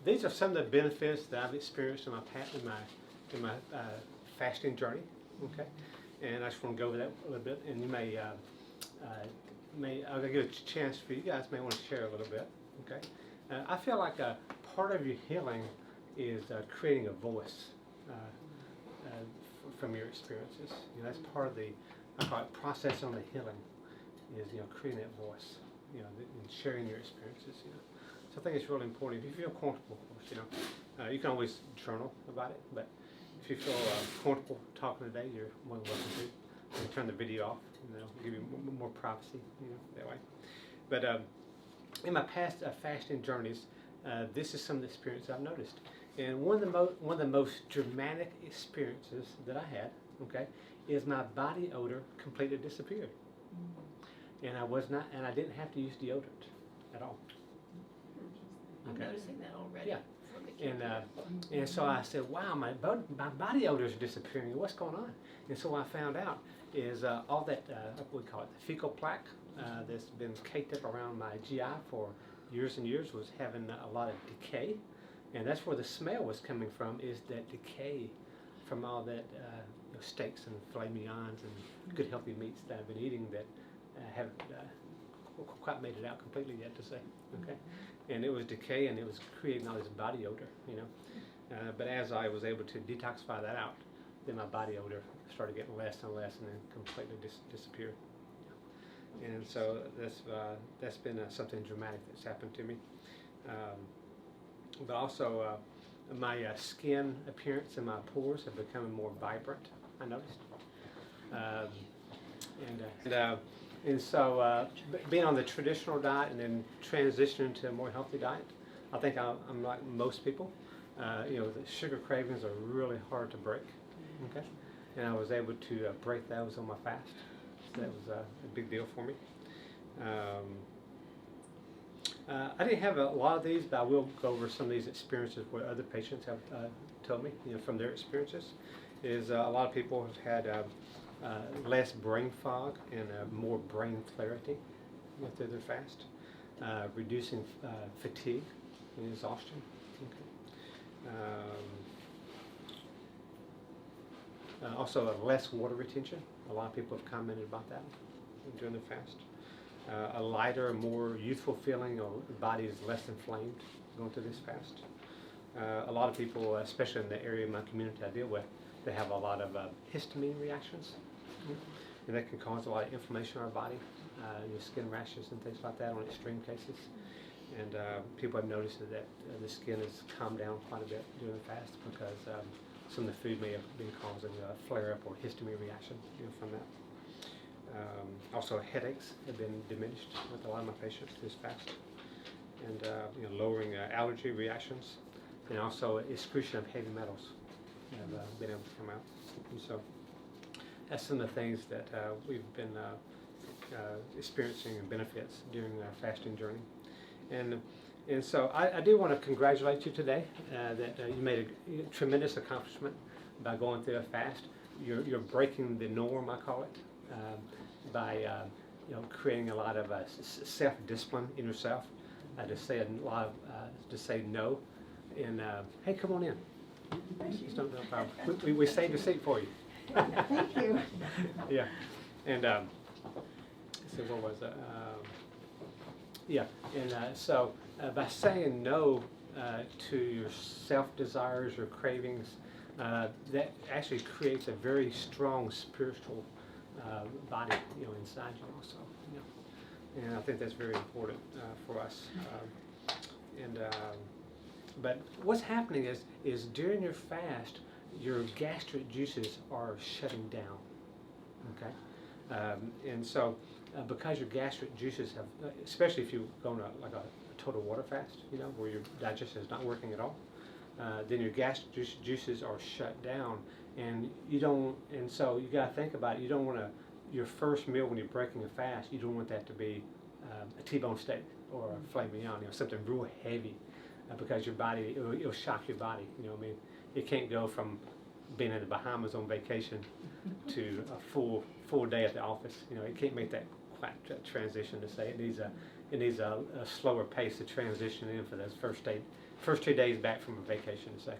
these are some of the benefits that I've experienced in my fasting journey. Okay, and I just want to go over that a little bit, and you I'll give a chance for you guys may want to share a little bit. Okay, I feel like a part of your healing is creating a voice from your experiences. That's part of the process on the healing is creating that voice, and sharing your experiences. So I think it's really important. If you feel comfortable, of course, you can always journal about it. But if you feel comfortable talking today, you're more than welcome to. You can turn the video off, and that'll give you more privacy, that way. But in my past fasting journeys, this is some of the experiences I've noticed. And one of the most dramatic experiences that I had, okay, is my body odor completely disappeared. And I didn't have to use deodorant at all. I'm noticing that already. Yeah. And so I said, wow, my body odor is disappearing. What's going on? And so what I found out is all that, what we call it, the fecal plaque that's been caked up around my GI for years and years was having a lot of decay. And that's where the smell was coming from, is that decay from all that steaks and filet mignons and good healthy meats that I've been eating that haven't quite made it out completely yet to say. Okay, and it was decay and it was creating all this body odor, but as I was able to detoxify that out, then my body odor started getting less and less, and then completely disappeared. And so that's been something dramatic that's happened to me. But also my skin appearance and my pores have become more vibrant, I noticed. And so being on the traditional diet and then transitioning to a more healthy diet, I think I'm like most people. The sugar cravings are really hard to break. Okay, and I was able to break those on my fast. So that was a big deal for me. I didn't have a lot of these, but I will go over some of these experiences where other patients have told me, from their experiences. Is a lot of people have had less brain fog and more brain clarity through their fast, reducing fatigue and exhaustion. Okay. Also, less water retention. A lot of people have commented about that during the fast. A lighter, more youthful feeling, or the body is less inflamed going through this fast. A lot of people, especially in the area of my community I deal with, they have a lot of histamine reactions, and that can cause a lot of inflammation in our body, skin rashes and things like that on extreme cases. And people have noticed that the skin has calmed down quite a bit during the fast because some of the food may have been causing a flare-up or histamine reaction from that. Also, headaches have been diminished with a lot of my patients this fast, and lowering allergy reactions, and also excretion of heavy metals have been able to come out. And so that's some of the things that we've been experiencing and benefits during our fasting journey. And so I do want to congratulate you today that you made a tremendous accomplishment by going through a fast. You're breaking the norm, I call it. By creating a lot of self-discipline in yourself, to say no, and hey, come on in. Just don't know if we saved a seat for you. Thank you. Yeah, and so what was it? So by saying no to your self-desires or cravings, that actually creates a very strong spiritual body, inside you also, and I think that's very important for us. But what's happening is during your fast, your gastric juices are shutting down. Okay, and so because your gastric juices have, especially if you go on a total water fast, where your digestion is not working at all, then your gastric juices are shut down. And so you got to think about it. You don't want your first meal when you're breaking a fast, you don't want that to be a T-bone steak or a filet mignon, something real heavy, because your body, it'll shock your body. It can't go from being in the Bahamas on vacation to a full day at the office. It can't make that quite transition to say it needs a slower pace to transition in for those first first 2 days back from a vacation, to say.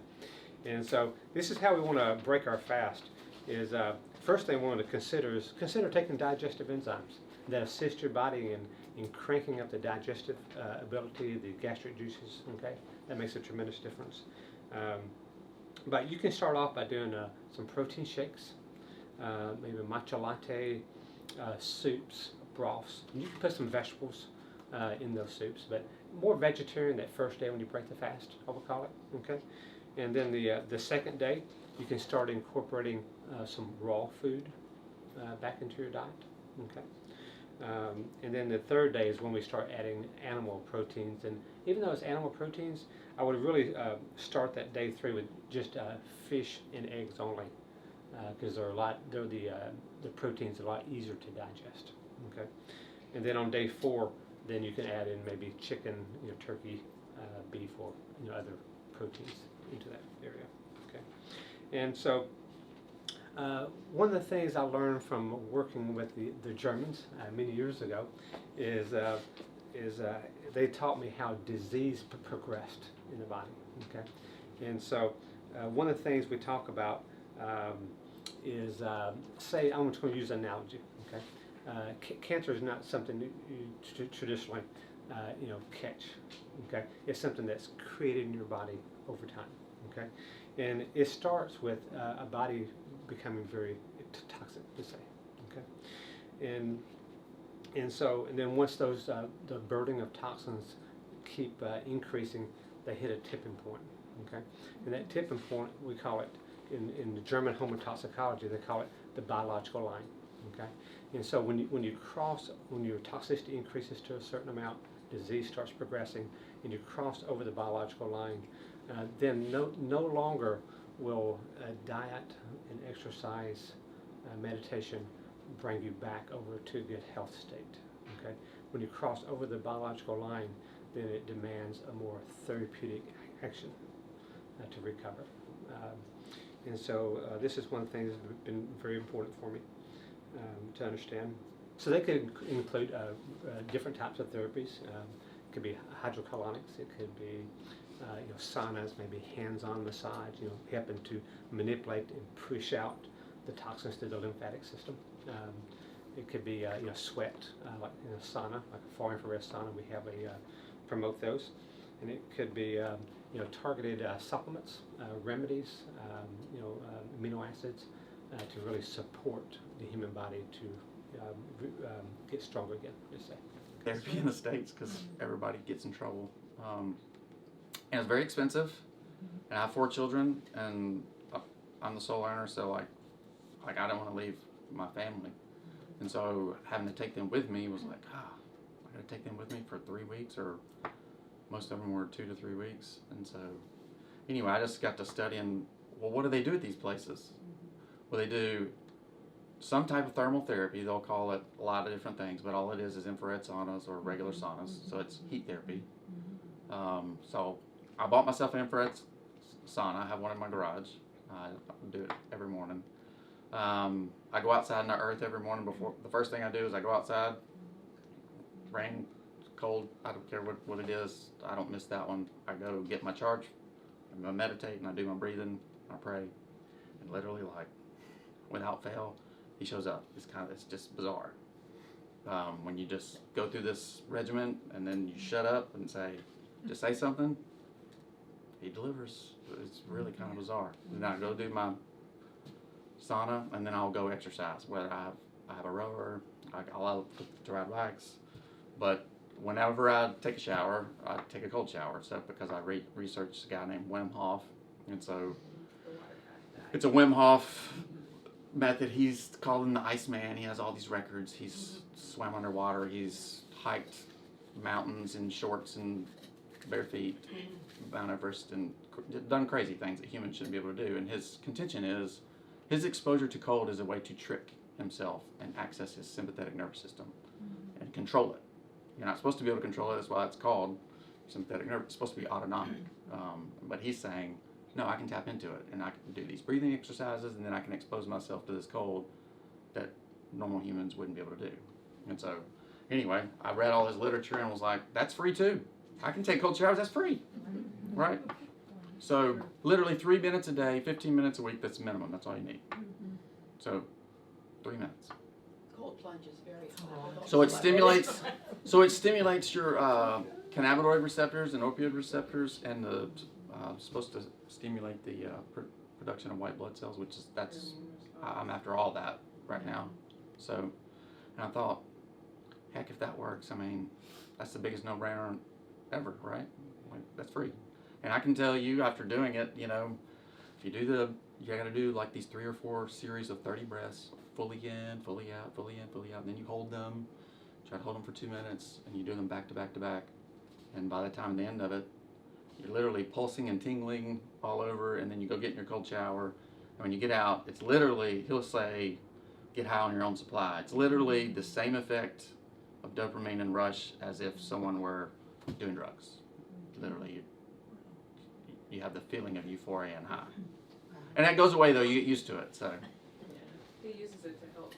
And so this is how we want to break our fast. Is first thing we want to consider is taking digestive enzymes that assist your body in cranking up the digestive ability, the gastric juices. Okay, that makes a tremendous difference. But you can start off by doing some protein shakes, maybe matcha latte, soups, broths. And you can put some vegetables in those soups, but more vegetarian that first day when you break the fast, I would call it. Okay, and then the second day you can start incorporating some raw food back into your diet. Okay. And then the third day is when we start adding animal proteins. And even though it's animal proteins, I would really start that day 3 with just fish and eggs only, because the proteins are a lot easier to digest. Okay. And then on day 4, then you can add in maybe chicken, turkey, beef, or other proteins into that area. Okay. And so one of the things I learned from working with the Germans many years ago is they taught me how disease progressed in the body. Okay, and so one of the things we talk about is say, I'm just going to use an analogy. Okay, cancer is not something you traditionally catch. Okay, it's something that's created in your body over time. Okay, and it starts with a body becoming very toxic, to say. Okay, and then once those the burden of toxins keep increasing, they hit a tipping point. Okay, and that tipping point, we call it in the German homotoxicology, they call it the biological line. Okay, and so when your toxicity increases to a certain amount, disease starts progressing, and you cross over the biological line, then no longer will diet and exercise, meditation bring you back over to a good health state. Okay, when you cross over the biological line, then it demands a more therapeutic action to recover. And so this is one thing that's been very important for me to understand. So they could include different types of therapies. It could be hydrocolonics. It could be saunas, maybe hands-on massage. Helping to manipulate and push out the toxins to the lymphatic system. It could be sweat, like in a sauna, like a far infrared sauna. We have promote those, and it could be targeted supplements, remedies, amino acids to really support the human body to get stronger again. Just say. Therapy in the States, because everybody gets in trouble, and it's very expensive. And I have 4 children, and I'm the sole earner, so like I don't want to leave my family, and so having to take them with me was like, I got to take them with me for 3 weeks, or most of them were 2 to 3 weeks. And so anyway, I just got to studying, well, what do they do at these places? Well, they do some type of thermal therapy. They'll call it a lot of different things, but all it is infrared saunas or regular saunas, so it's heat therapy. So I bought myself an infrared sauna. I have one in my garage. I do it every morning. I go outside in the earth every morning. Before the first thing I do is I go outside, rain, cold, I don't care what it is, I don't miss that one. I go get my charge, I'm going to meditate, and I do my breathing, I pray, and literally, like, without fail, he shows up. It's just bizarre. When you just go through this regimen and then you shut up and just say something, he delivers. It's really kind of bizarre. And then I go do my sauna, and then I'll go exercise, whether I have a rower, I'll allow to ride bikes, but whenever I take a shower, I take a cold shower. So because I researched a guy named Wim Hof, and so it's a Wim Hof method. He's called him the Iceman. He has all these records. He's swam underwater. He's hiked mountains in shorts and bare feet, Mount Everest, and done crazy things that humans shouldn't be able to do. And his contention is his exposure to cold is a way to trick himself and access his sympathetic nervous system and control it. You're not supposed to be able to control it. That's why it's called sympathetic nerve. It's supposed to be autonomic. But he's saying, no, I can tap into it, and I can do these breathing exercises, and then I can expose myself to this cold that normal humans wouldn't be able to do. And so, anyway, I read all his literature and was like, that's free too. I can take cold showers. That's free. right? So literally 3 minutes a day, 15 minutes a week, that's minimum. That's all you need. So 3 minutes. Cold plunge is very hot. So it stimulates your cannabinoid receptors and opioid receptors, and the supposed to stimulate the production of white blood cells, which is I'm after all that right now. So, and I thought, heck, if that works, I mean, that's the biggest no-brainer ever, right? Like, that's free. And I can tell you, after doing it, you know, if you do you gotta do like these 3 or 4 series of 30 breaths, fully in, fully out, fully in, fully out, and then you hold them, try to hold them for 2 minutes, and you do them back to back to back. And by the time the end of it, you're literally pulsing and tingling all over, and then you go get in your cold shower, and when you get out, it's literally, he'll say, get high on your own supply. It's literally the same effect of dopamine and rush as if someone were doing drugs. Literally, you have the feeling of euphoria and high. And that goes away though, you get used to it, so. He uses it to help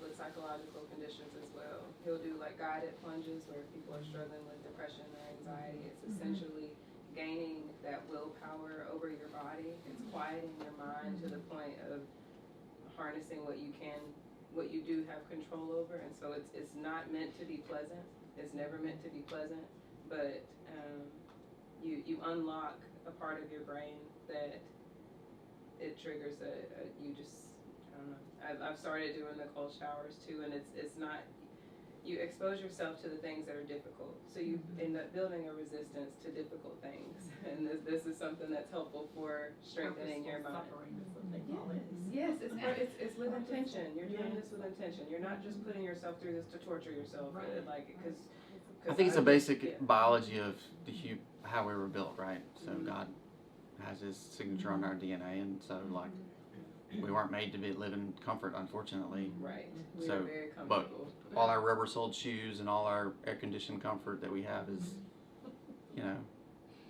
with psychological conditions as well. He'll do like guided plunges where people are struggling with depression or anxiety. It's essentially gaining that willpower over your body. It's quieting your mind to the point of harnessing what you do have control over. And so it's not meant to be pleasant. It's never meant to be pleasant, but you unlock a part of your brain that it triggers I don't know. I've started doing the cold showers too, and it's not, you expose yourself to the things that are difficult, so you end up building a resistance to difficult things, and this is something that's helpful for strengthening your mind. Yes, it's with intention. You're doing this with intention. You're not just putting yourself through this to torture yourself, because I think it's a basic biology of how we were built, right? So God has His signature on our DNA, and so like we weren't made to live in comfort, unfortunately. Right. We So, are very but comfortable. all our rubber-soled shoes and all our air-conditioned comfort that we have is, you know,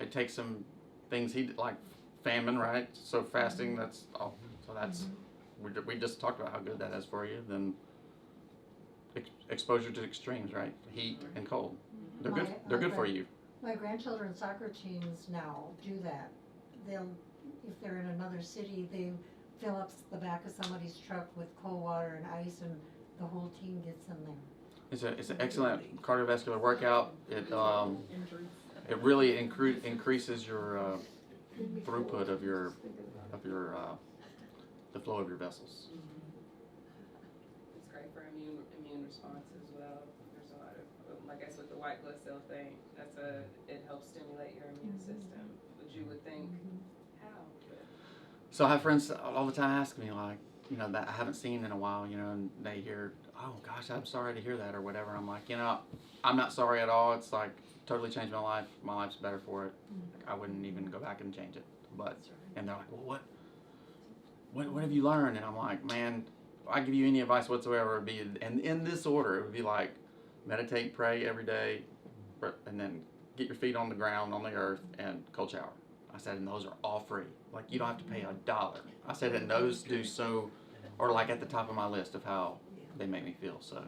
it takes some things like famine, right? So fasting, that's all. So that's we just talked about how good that is for you. Then exposure to extremes, right? Heat and cold. They're good. They're good for you. My grandchildren's soccer teams now do that. They'll, if they're in another city, they fill up the back of somebody's truck with cold water and ice, and the whole team gets in there. It's an excellent cardiovascular workout. It really increases your throughput of your the flow of your vessels. It's great for immune response as well. There's a lot of, I guess with the white blood cell thing, it helps stimulate your immune system, which you would think, how? But So I have friends all the time ask me, like, you know, that I haven't seen in a while, you know, and they hear, oh gosh, I'm sorry to hear that or whatever. I'm like, you know, I'm not sorry at all. It's like totally changed my life. My life's better for it. I wouldn't even go back and change it. But and they're like, well, what have you learned? And I'm like, man, if I give you any advice whatsoever, it'd be, and in this order, it would be like meditate, pray every day, and then get your feet on the ground, on the earth, and cold shower. I said, and those are all free. Like, you don't have to pay $1. I said, and those do so, or like at the top of my list of how they make me feel. So.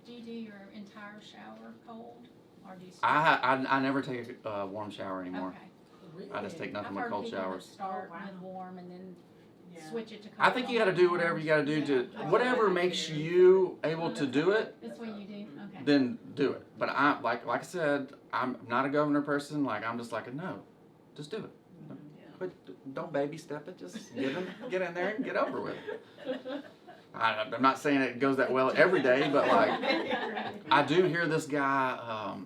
Do you do your entire shower cold, or do you? I never take a warm shower anymore. Okay. I just take nothing I've but heard cold people that showers. start with warm and then switch it to cold. I think you got to do whatever you got to do to whatever makes you able to do it. That's what you do. Okay. Then do it. But I like I said, I'm not a governor person. Like I'm just like no, just do it. But don't baby step it. Just get in there and get over with it. I'm not saying it goes that well every day, but like I do hear this guy.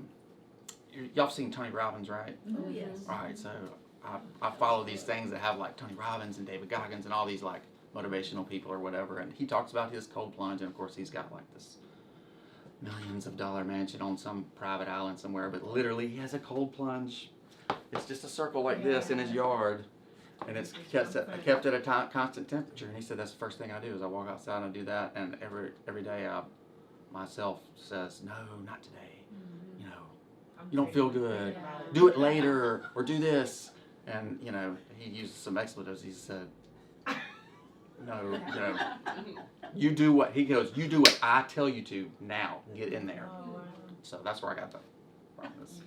Y'all seen Tony Robbins, right? Oh, yes. All right, so I follow these things that have like Tony Robbins and David Goggins and all these like motivational people or whatever, and he talks about his cold plunge, and of course he's got like this millions of dollar mansion on some private island somewhere, but literally he has a cold plunge. It's just a circle like this in his yard, and it's kept at a constant temperature. And he said that's the first thing I do is I walk outside and I do that, and every day myself says no, not today. You know, you don't feel good. Do it later or do this. And you know, he used some expletives. He said, no, you know, you do what he goes. You do what I tell you to now. Get in there. So that's where I got from this.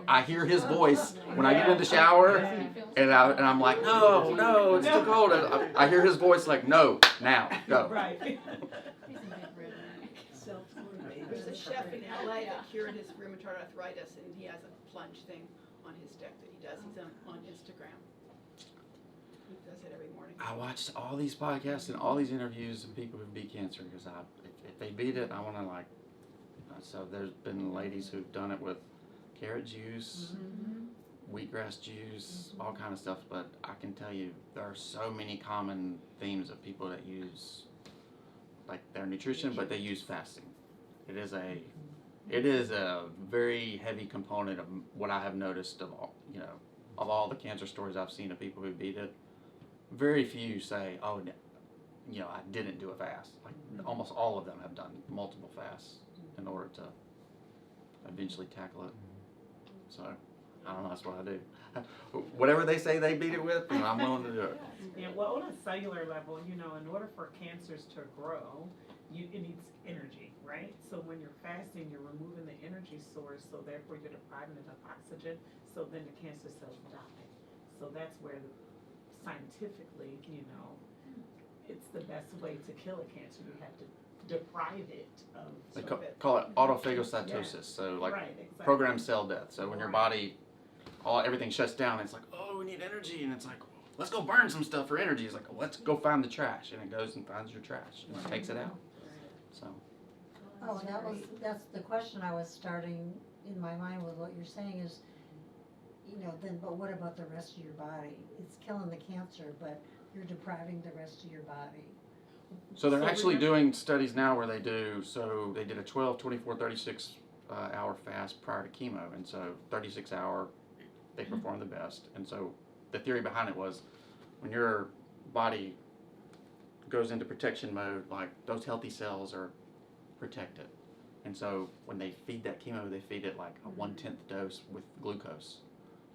I hear his voice when I get in the shower, and I'm like, no, it's too cold. And I hear his voice like, no, now, go. Right. He's a big redneck. Self-motivated. There's a chef in LA that cured his rheumatoid arthritis, and he has a plunge thing on his deck that he does. He's on Instagram. He does it every morning. I watched all these podcasts and all these interviews of people who beat cancer because if they beat it, I want to like. So there's been ladies who've done it with carrot juice, wheatgrass juice, all kind of stuff. But I can tell you there are so many common themes of people that use like their nutrition, but they use fasting. It is a very heavy component of what I have noticed of all of all the cancer stories I've seen of people who beat it. Very few say, oh, I didn't do a fast. Like almost all of them have done multiple fasts in order to eventually tackle it. So I don't know, that's what I do. Whatever they say they beat it with, I'm willing to do it. Yeah, well, on a cellular level, in order for cancers to grow, it needs energy, right? So when you're fasting, you're removing the energy source, so therefore you're depriving it of oxygen, so then the cancer cells die. So that's where scientifically, it's the best way to kill a cancer. You have to deprive it of They some of it. call it autophagocytosis, so like Right, exactly. programmed cell death. So when your Right. body, everything shuts down, it's like, oh, we need energy, and it's like, let's go burn some stuff for energy. It's like, let's go find the trash, and it goes and finds your trash and takes it out. So Oh, that's the question I was starting in my mind with what you're saying is, but what about the rest of your body? It's killing the cancer, but you're depriving the rest of your body. So they're So actually remember- doing studies now where they did a 12, 24, 36 hour fast prior to chemo, and so 36 hour they perform the best. And so the theory behind it was when your body goes into protection mode, like those healthy cells are protected. And so when they feed that chemo, they feed it like a 1/10 dose with glucose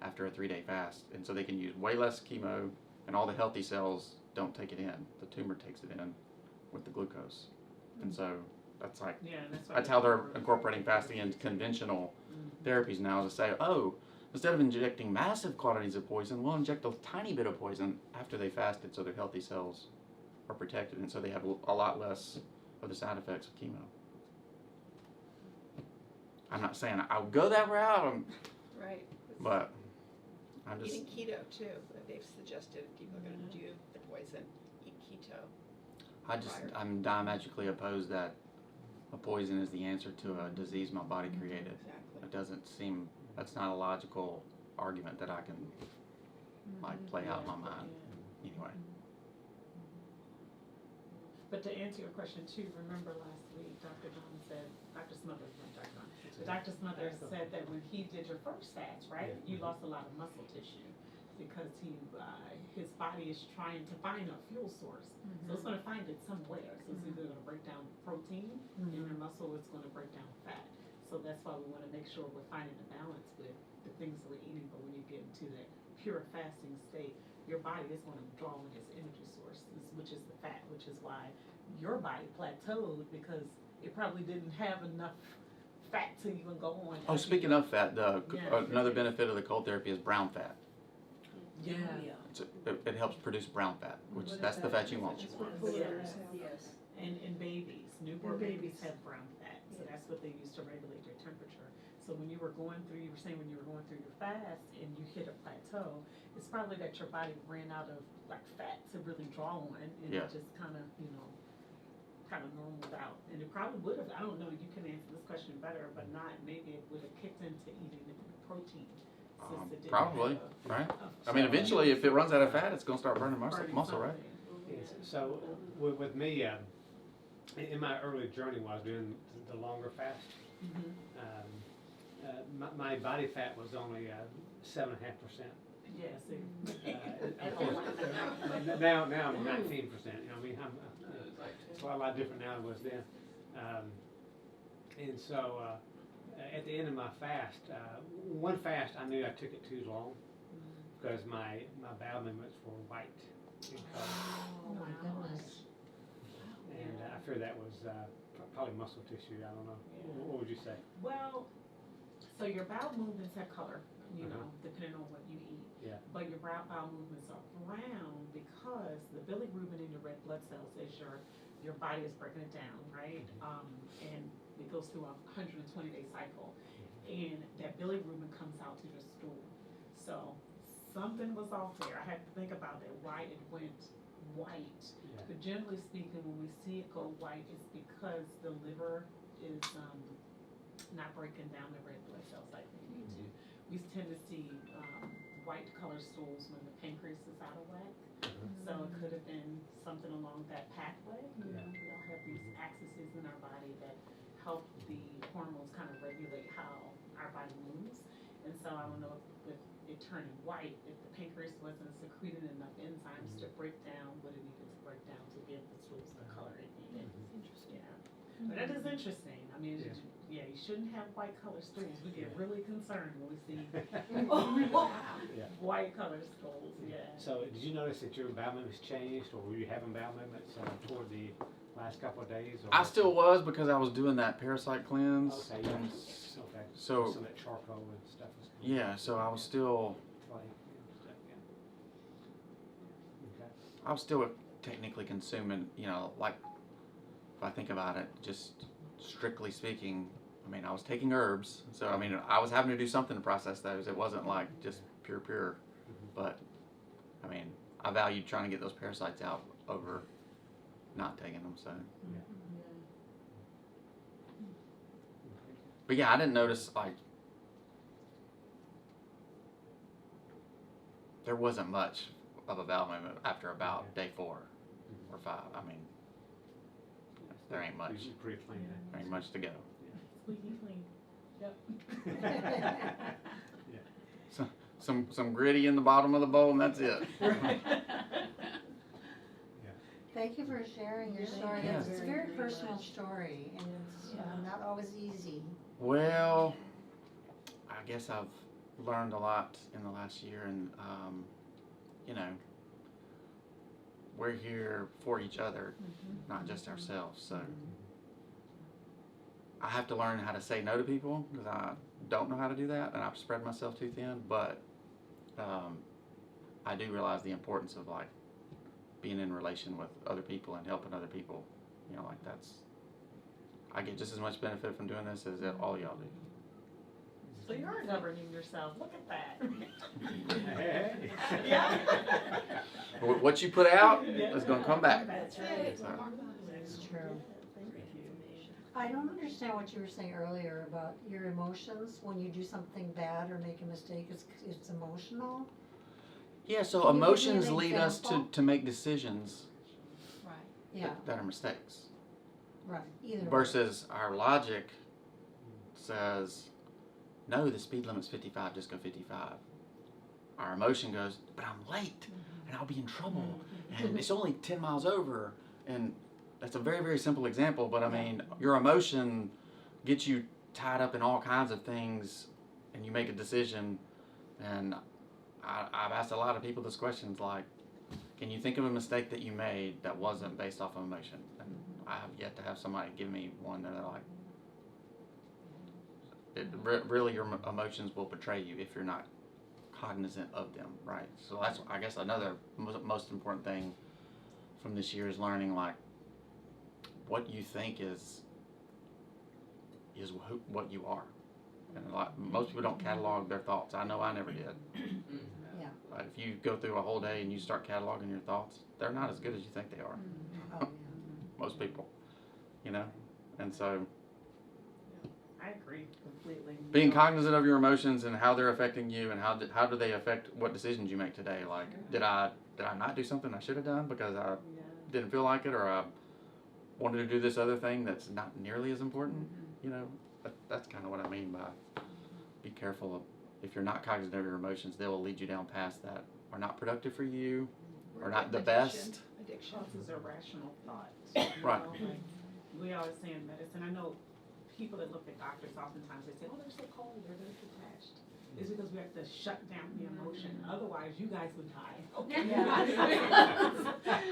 after a 3-day fast. And so they can use way less chemo, and all the healthy cells don't take it in. The tumor takes it in with the glucose. And so that's like, Yeah, and that's why that's how they're incorporating fasting into conventional therapies now, is to say, oh, instead of injecting massive quantities of poison, we'll inject a tiny bit of poison after they fasted so their healthy cells are protected, and so they have a lot less of the side effects of chemo. I'm not saying I'll go that route, Right. but I'm just, Eating keto too. They've suggested if people are going to do the poison, eat keto. I'm diametrically opposed that a poison is the answer to a disease my body created. Exactly. It doesn't seem, that's not a logical argument that I can like play out in my mind anyway. But to answer your question too, remember last week, Dr. Smothers said that when he did your first fast, right, you lost a lot of muscle tissue because his body is trying to find a fuel source. So it's going to find it somewhere. So it's either going to break down protein in your muscle, or it's going to break down fat. So that's why we want to make sure we're finding a balance with the things that we're eating. But when you get into that pure fasting state, your body is going to draw on its energy source, which is the fat, which is why your body plateaued, because it probably didn't have enough fat to even go on. Oh, speaking of fat, another benefit of the cold therapy is brown fat. Yeah. It helps produce brown fat, which that's the fat you want. Yes. And babies, newborn babies have brown fat, so that's what they use to regulate their temperature. So when you were going through your fast and you hit a plateau, it's probably that your body ran out of like fat to really draw on, and Yeah. it just kind of normaled out. And it probably would have, I don't know, you can answer this question better, but maybe it would have kicked into eating protein. Since it didn't Probably, have right? a I mean, eventually, if it runs out of fat, it's going to start burning burning muscle, right? something. Yes, so with me, in my early journey while I was doing the longer fast, my body fat was only 7.5%. Yeah, see. Now I'm 19%. I mean, it's a lot different now than it was then. And so at the end of my fast, one fast I knew I took it too long because my bowel movements were white in color. Oh my goodness. And I fear that was probably muscle tissue. I don't know. What would you say? Well, So your bowel movements have color, you Uh-huh. know, depending on what you eat. Yeah. But your bowel movements are brown because the bilirubin in your red blood cells is your body is breaking it down, right? And it goes through a 120-day cycle. And that bilirubin comes out to the stool. So something was off there. I had to think about that, why it went white. Yeah. But generally speaking, when we see it go white, it's because the liver is not breaking down the red blood cells like they need to. We tend to see white color stools when the pancreas is out of whack. So it could have been something along that pathway. You know, we all have these axes in our body that help the hormones kind of regulate how our body moves. And so I don't know if with it turning white, if the pancreas wasn't secreting enough enzymes to break down what it needed to break down to give the stools the color it needed. Interesting. Yeah. But that is interesting. I mean, Yeah. you shouldn't have white color stools. We get really concerned when we see Yeah. white color stools, yeah. So did you notice that your bowel movements changed, or were you having bowel movements toward the last couple of days? Or I still was because I was doing that parasite cleanse. Okay, yeah. and Okay. So Some of that charcoal and stuff was coming yeah, so I was still Like, stuff, yeah. Okay. I was still technically consuming, you know, like if I think about it, just strictly speaking, I mean, I was taking herbs, so I mean, I was having to do something to process those. It wasn't like just pure, but I mean, I valued trying to get those parasites out over not taking them. So, but yeah, I didn't notice like there wasn't much of a bowel movement after about day 4 or 5. I mean, there ain't much. Usually pretty clean. There ain't much to go. Squeaky clean. Yep. Some gritty in the bottom of the bowl, and that's it. Thank you for sharing your story. Yeah. It's a very personal story, and it's not always easy. Well, I guess I've learned a lot in the last year, and you know, we're here for each other, not just ourselves. So I have to learn how to say no to people because I don't know how to do that, and I've spread myself too thin. But I do realize the importance of like being in relation with other people and helping other people. You know, like I get just as much benefit from doing this as all y'all do. So you are governing yourself. Look at that. Hey. Yeah. What you put out is going to come back. That's right. So, It's true. I don't understand what you were saying earlier about your emotions. When you do something bad or make a mistake, it's emotional. yeah, so Can you give me emotions an lead us example? to make decisions Right. Yeah, that are mistakes. right. Either way. Versus our logic says, no, the speed limit's 55, just go 55. Our emotion goes, but I'm late and I'll be in trouble and it's only 10 miles over. And that's a very, very simple example, but I mean, your emotion gets you tied up in all kinds of things and you make a decision. And I've asked a lot of people this question, like, can you think of a mistake that you made that wasn't based off of emotion? And I have yet to have somebody give me one that they're like, really your emotions will betray you if you're not cognizant of them, right? So that's, I guess, another most important thing from this year is learning, like, what you think is what you are. And most people don't catalog their thoughts. I know I never did. Yeah. But if you go through a whole day and you start cataloging your thoughts, they're not as good as you think they are. Oh, yeah. Most people, you know? And so I agree completely. being cognizant of your emotions and how they're affecting you and how do they affect what decisions you make today. Like, did I not do something I should have done because I didn't feel like it, or I wanted to do this other thing that's not nearly as important? You know, that's kind of what I mean by be careful of, if you're not cognizant of your emotions, they will lead you down paths that are not productive for you, or not the best. Addiction. Causes irrational thoughts. Right. Like, we always say in medicine, I know people that look at doctors oftentimes, they say, oh, they're so cold, they're very detached. It's because we have to shut down the emotion. Otherwise, you guys would die. Okay.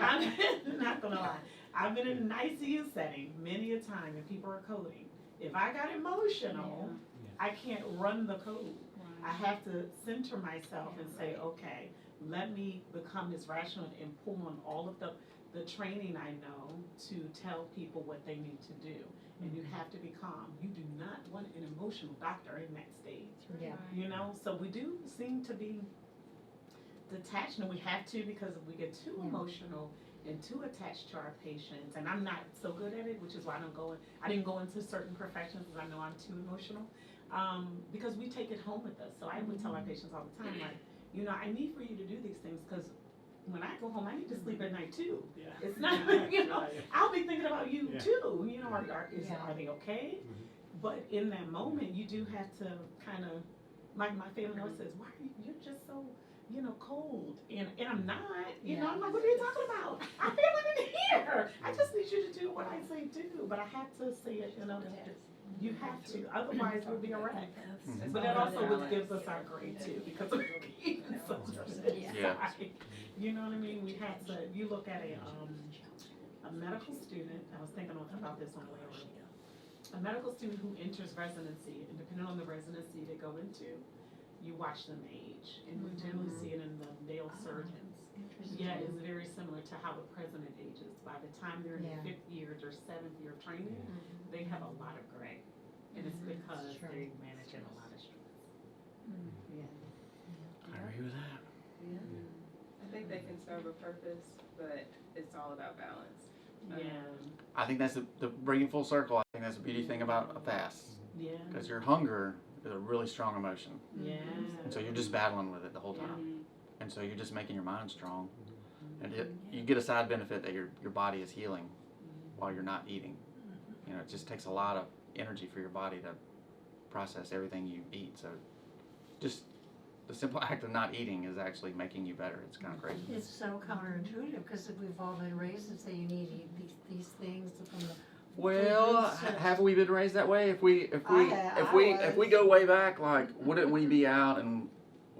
I'm not gonna lie. I've been in an ICU setting many a time and people are coding. If I got emotional, I can't run the code. I have to center myself and say, okay, let me become this rational and pull on all of the training I know to tell people what they need to do. And you have to be calm. You do not want an emotional doctor in that stage. Yeah. You know, so we do seem to be detached, and we have to, because we get too emotional and too attached to our patients. And I'm not so good at it, which is why I didn't go into certain professions because I know I'm too emotional. Because we take it home with us. So I would tell our patients all the time, like, you know, I need for you to do these things because when I go home, I need to sleep at night too. Yeah. It's not, you know, I'll be thinking about you too. You know, are they okay? But in that moment, you do have to kind of, my family always says, why are you're just so, you know, cold. And I'm not, you know, I'm like, what are you talking about? I feel it in here. I just need you to do what I say do. But I have to say it, you know, you have to, otherwise we'll be a wreck. But that also what gives us our grade too, because we're being so You know what I mean? We have to, you look at a medical student, I was thinking about this on the way over. A medical student who enters residency, and depending on the residency they go into, you watch them age. And we generally see it in the male surgeons. Yeah, it's very similar to how the president ages. By the time they're in their 5th year or 7th year of training, they have a lot of gray. And it's because they're managing a lot of stress. I agree with that. I think they can serve a purpose, but it's all about balance. I think that's the bringing full circle. I think that's the beauty thing about a fast. Because your hunger is a really strong emotion. And so you're just battling with it the whole time. And so you're just making your mind strong. And you get a side benefit that your body is healing while you're not eating. You know, it just takes a lot of energy for your body to process everything you eat. So just the simple act of not eating is actually making you better. It's kind of crazy. It's so counterintuitive because we've all been raised to say you need to eat these things from the. Well, have we been raised that way? If we was. go way back, like, wouldn't we be out and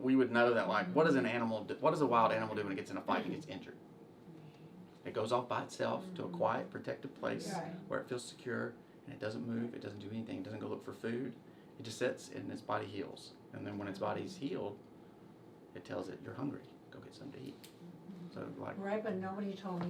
we would know that, like, what does a wild animal do when it gets in a fight and gets injured? It goes off by itself to a quiet, protected place where it feels secure and it doesn't move, it doesn't do anything, it doesn't go look for food. It just sits and its body heals. And then when its body's healed, it tells it, you're hungry, go get something to eat. So, like, Right, but nobody told me